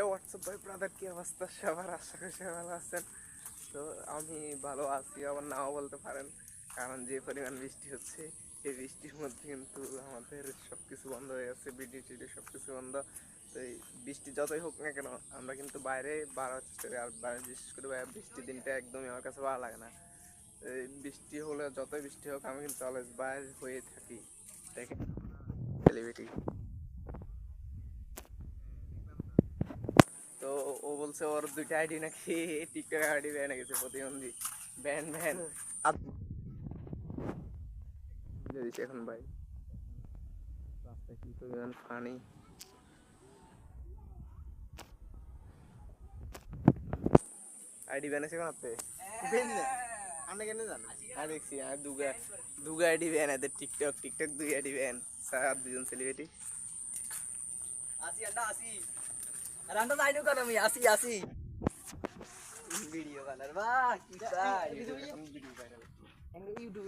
WhatsApp ভাই brother, কি অবস্থা সবার? আশা করি সবাই ভালো আছেন। তো আমি ভালো আছি, আবার নাও বলতে পারেন, কারণ যে পরিমাণ বৃষ্টি হচ্ছে এই বৃষ্টির মধ্যে কিন্তু আমাদের সব কিছু বন্ধ হয়ে যাচ্ছে, বিডি টিডি সব কিছু বন্ধ। তো এই বৃষ্টি যতই হোক না কেন আমরা কিন্তু বাইরে বাড়ার চেষ্টা করি। আর বিশেষ করে ভাই বৃষ্টির দিনটা একদমই আমার কাছে ভালো লাগে না। এই বৃষ্টি হলে যতই বৃষ্টি হোক আমি কিন্তু অলওয়েজ বাইরে হয়ে থাকি। দেখেন সেলিব্রিটি, তো ও বলছে ওর দুইটা আইডি নাকি টিকটক আইডি ব্যান হয়ে গেছে, প্রতিবন্ধী ব্যান ব্যান দিচ্ছে এখন ভাই। রাস্তায় কি পরিমাণ পানি! আইডি ব্যান আছে এখন আপনি আপনি কেন জান? আর দেখছি আর দুগা দুগা আইডি ব্যান, এদের টিকটক টিকটক দুই আইডি ব্যান, স্যার দুজন সেলিব্রিটি। আসি আন্ডা আসি রান্না যাইনো কেন আমি আসি আসি ভিডিও বানার বাহ কি চাই ভিডিও ভাইরাল ইউটিউব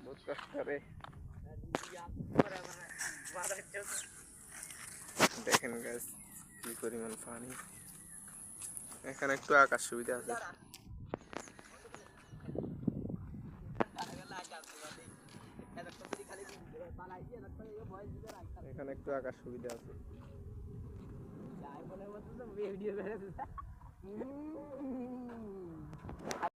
বহুত কষ্ট করে। দেখেন গাছ কি পরিমাণ পানি। এখানে একটু আকাশ সুবিধা আছে, এখানে একটু আকাশ সুবিধা আছে। ভিডিও